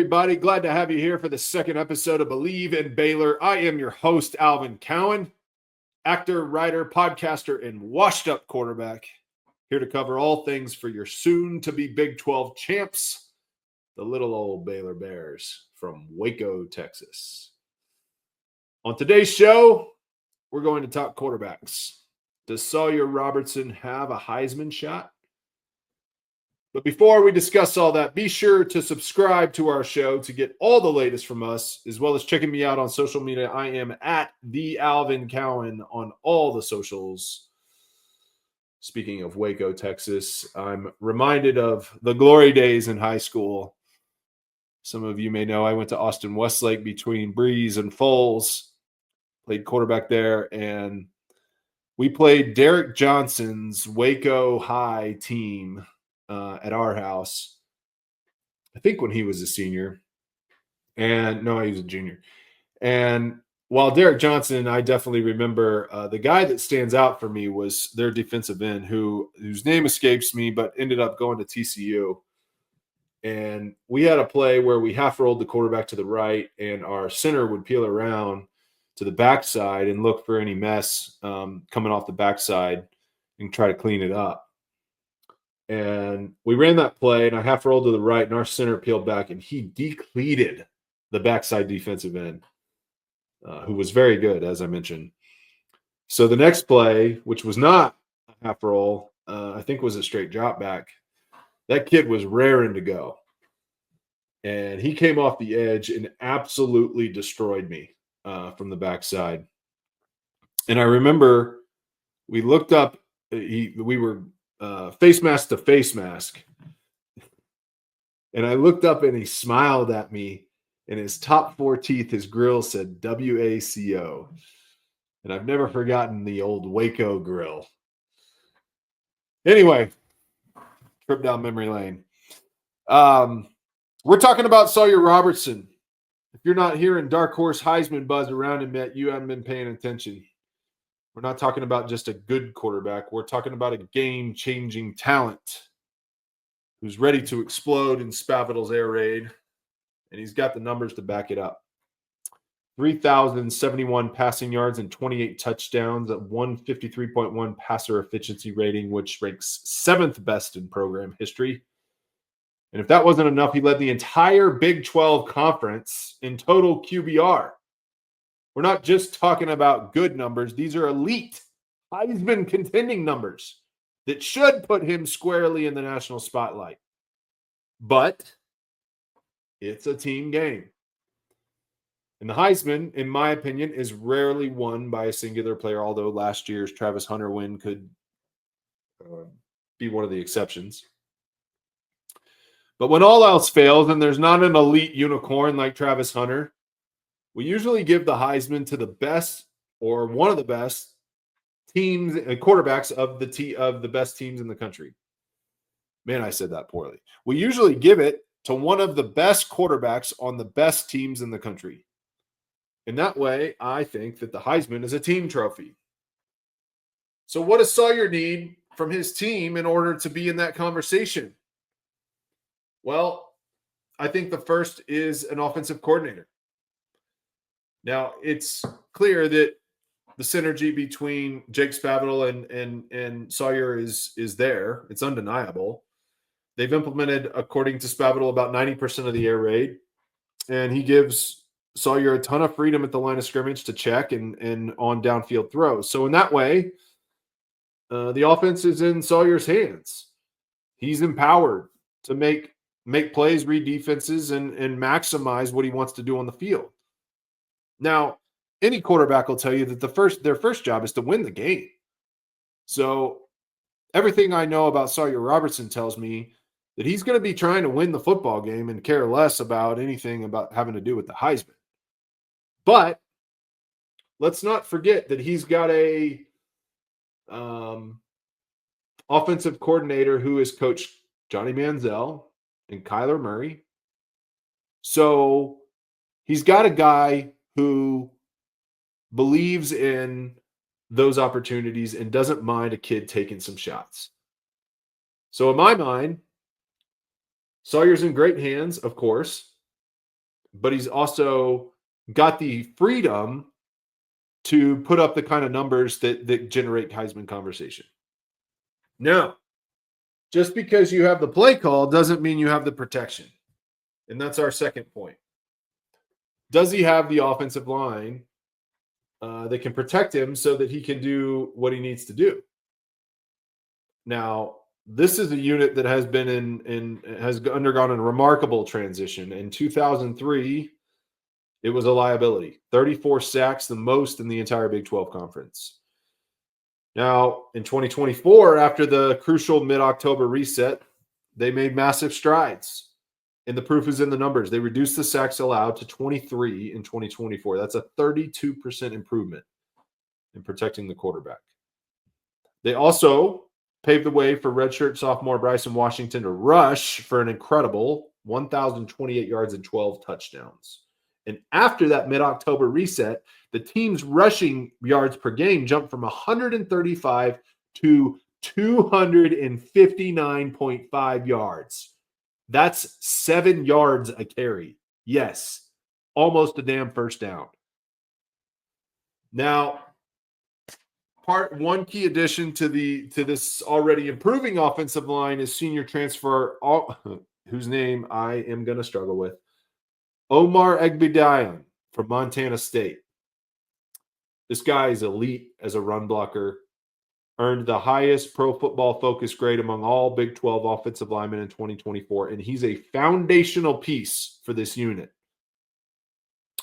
everybody. Glad to have you here for the second episode of Bleav in Baylor. I am your host, Alvin Cowan, actor, writer, podcaster, and washed-up quarterback, here to cover all things for your soon-to-be Big 12 champs, the little old Baylor Bears from Waco, Texas. On today's show, we're going to talk quarterbacks. Does Sawyer Robertson have a Heisman shot? But before we discuss all that, be sure to subscribe to our show to get all the latest from us, as well as checking me out on social media. I am at the Alvin Cowan on all the socials. Speaking of Waco, Texas, I'm reminded of the glory days in high school. Some of you may know I went to Austin Westlake between Breeze and Foles, played quarterback there, and we played Derek Johnson's Waco High team at our house, I think when he was a senior. And no, he was a junior. And while Derek Johnson, I definitely remember the guy that stands out for me was their defensive end, whose name escapes me, but ended up going to TCU. And we had a play where we half rolled the quarterback to the right, and our center would peel around to the backside and look for any mess coming off the backside and try to clean it up. And we ran that play, and I half rolled to the right, and our center peeled back, and he decleated the backside defensive end, who was very good, as I mentioned. So the next play, which was not a half roll, I think was a straight drop back, that kid was raring to go. And he came off the edge and absolutely destroyed me from the backside. And I remember we looked up, we were face mask to face mask. And I looked up and he smiled at me, and his top 4 teeth, his grill said WACO. And I've never forgotten the old Waco grill. Anyway, trip down memory lane. We're talking about Sawyer Robertson. If you're not hearing dark horse Heisman buzz around him yet, you haven't been paying attention. We're not talking about just a good quarterback. We're talking about a game-changing talent who's ready to explode in Spavital's air raid, and he's got the numbers to back it up. 3,071 passing yards and 28 touchdowns at 153.1 passer efficiency rating, which ranks 7th best in program history. And if that wasn't enough, he led the entire Big 12 conference in total QBR. We're not just talking about good numbers. These are elite Heisman contending numbers that should put him squarely in the national spotlight. But it's a team game. And the Heisman, in my opinion, is rarely won by a singular player, although last year's Travis Hunter win could be one of the exceptions. But when all else fails and there's not an elite unicorn like Travis Hunter, we usually give the Heisman to the best or one of the best teams and quarterbacks of the best teams in the country. Man, I said that poorly. We usually give it to one of the best quarterbacks on the best teams in the country. In that way, I think that the Heisman is a team trophy. So what does Sawyer need from his team in order to be in that conversation? Well, I think the first is an offensive coordinator. Now, it's clear that the synergy between Jake Spavital and Sawyer is there. It's undeniable. They've implemented, according to Spavital, about 90% of the air raid, and he gives Sawyer a ton of freedom at the line of scrimmage to check and on downfield throws. So in that way, the offense is in Sawyer's hands. He's empowered to make plays, read defenses, and maximize what he wants to do on the field. Now, any quarterback will tell you that their first job is to win the game. So everything I know about Sawyer Robertson tells me that he's going to be trying to win the football game and care less about anything about having to do with the Heisman. But let's not forget that he's got a offensive coordinator who has coached Johnny Manziel and Kyler Murray. So he's got a guy who believes in those opportunities and doesn't mind a kid taking some shots. So in my mind, Sawyer's in great hands, of course. but he's also got the freedom to put up the kind of numbers that generate Heisman conversation. Now, just because you have the play call doesn't mean you have the protection. And that's our second point. Does he have the offensive line that can protect him so that he can do what he needs to do? Now, this is a unit that has been has undergone a remarkable transition. In 2003, it was a liability. 34 sacks, the most in the entire Big 12 conference. Now, in 2024, after the crucial mid-October reset, they made massive strides. And the proof is in the numbers. They reduced the sacks allowed to 23 in 2024. That's a 32% improvement in protecting the quarterback. They also paved the way for redshirt sophomore Bryson Washington to rush for an incredible 1,028 yards and 12 touchdowns. And after that mid-October reset, the team's rushing yards per game jumped from 135 to 259.5 yards. That's 7 yards a carry. Yes, almost a damn first down. Now, one key addition to this already improving offensive line is senior transfer, whose name I am going to struggle with, Omar Egbediyan from Montana State. This guy is elite as a run blocker, earned the highest Pro Football Focus grade among all Big 12 offensive linemen in 2024, and he's a foundational piece for this unit.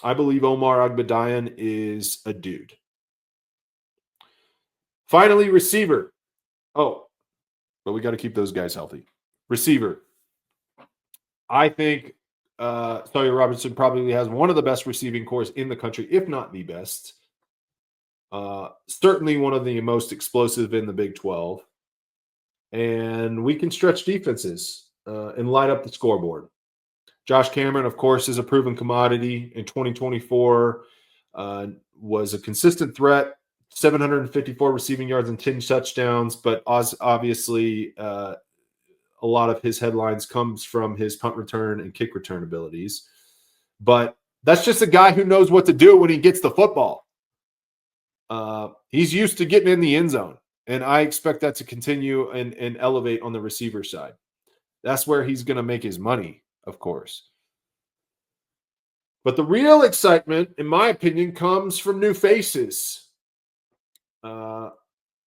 I believe Omar Egbediyan is a dude. Finally, receiver. Oh, but we got to keep those guys healthy. Receiver. I think Sawyer Robertson probably has one of the best receiving corps in the country, if not the best. Certainly one of the most explosive in the Big 12. And we can stretch defenses and light up the scoreboard. Josh Cameron, of course, is a proven commodity. In 2024, was a consistent threat, 754 receiving yards and 10 touchdowns. But obviously, a lot of his headlines comes from his punt return and kick return abilities. But that's just a guy who knows what to do when he gets the football. He's used to getting in the end zone, and I expect that to continue and elevate on the receiver side. That's where he's going to make his money, of course. But the real excitement, in my opinion, comes from new faces.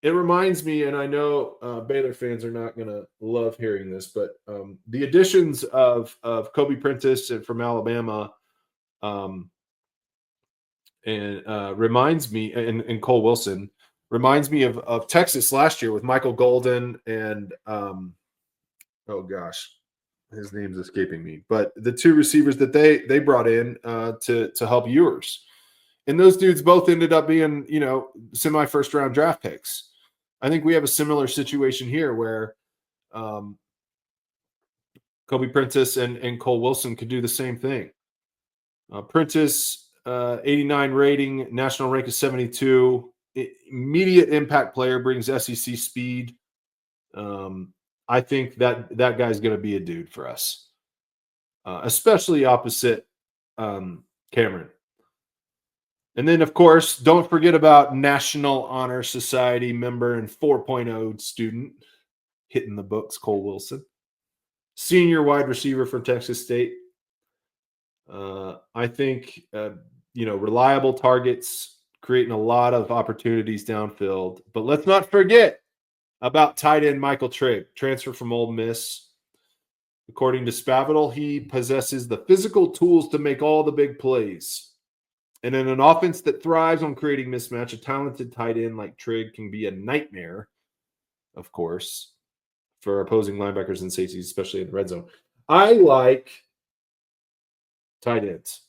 It reminds me, and I know Baylor fans are not going to love hearing this, but the additions of Kobe Prentice and from Alabama reminds me, and Cole Wilson reminds me of Texas last year with Michael Golden and oh gosh, his name's escaping me. But the two receivers that they brought in to help Ewers. And those dudes both ended up being, semi first round draft picks. I think we have a similar situation here where Kobe Prentice and Cole Wilson could do the same thing. Prentice, 89 rating, national rank is 72. Immediate impact player, brings SEC speed. I think that guy's going to be a dude for us, especially opposite Cameron. And then, of course, don't forget about National Honor Society member and 4.0 student hitting the books, Cole Wilson. Senior wide receiver from Texas State. I think, reliable targets, creating a lot of opportunities downfield. But let's not forget about tight end Michael Trigg, transfer from Ole Miss. According to Spavital, he possesses the physical tools to make all the big plays. And in an offense that thrives on creating mismatch, a talented tight end like Trigg can be a nightmare, of course, for opposing linebackers and safeties, especially in the red zone. I like tight ends.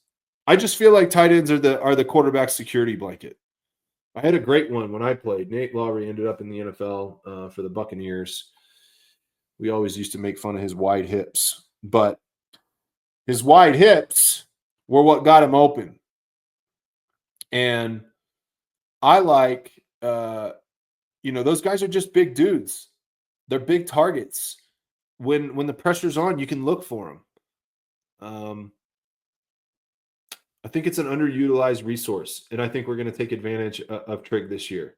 I just feel like tight ends are the quarterback security blanket. I had a great one when I played. Nate Lowry ended up in the NFL for the Buccaneers. We always used to make fun of his wide hips, but his wide hips were what got him open. And I like, those guys are just big dudes. They're big targets. When the pressure's on, you can look for them. I think it's an underutilized resource, and I think we're going to take advantage of Trig this year.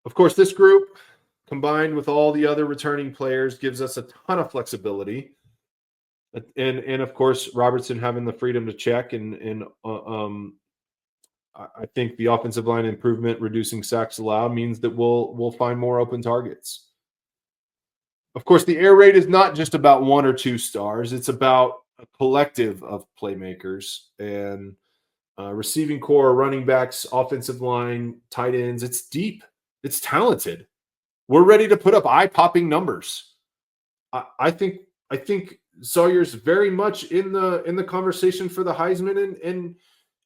Of course, this group, combined with all the other returning players, gives us a ton of flexibility. And of course, Robertson having the freedom to check, and I think the offensive line improvement, reducing sacks allowed, means that we'll find more open targets. Of course, the air raid is not just about one or two stars. It's about a collective of playmakers and receiving core, running backs, offensive line, tight ends. It's deep. It's talented. We're ready to put up eye-popping numbers. I think Sawyer's very much in the conversation for the Heisman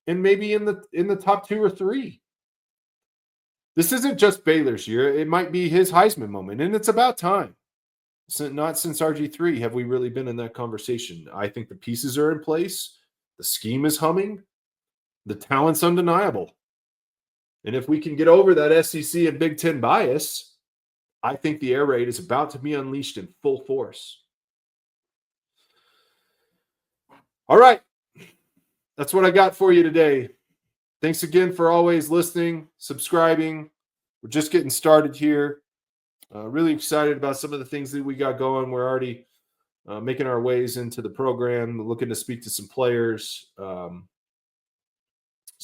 and maybe in the top 2 or 3. This isn't just Baylor's year. It might be his Heisman moment, and it's about time. Not since RG3 have we really been in that conversation. I think the pieces are in place. The scheme is humming. The talent's undeniable. And if we can get over that SEC and Big Ten bias, I think the air raid is about to be unleashed in full force. All right. That's what I got for you today. Thanks again for always listening, subscribing. We're just getting started here. Really excited about some of the things that we got going. We're already making our ways into the program, looking to speak to some players, some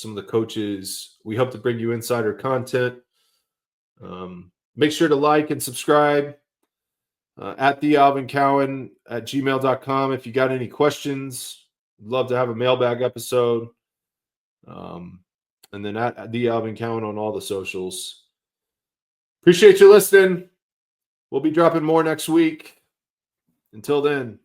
of the coaches. We hope to bring you insider content. Make sure to like and subscribe at thealvincowan@gmail.com if you got any questions. We'd love to have a mailbag episode. And then at thealvincowan on all the socials. Appreciate you listening. We'll be dropping more next week. Until then.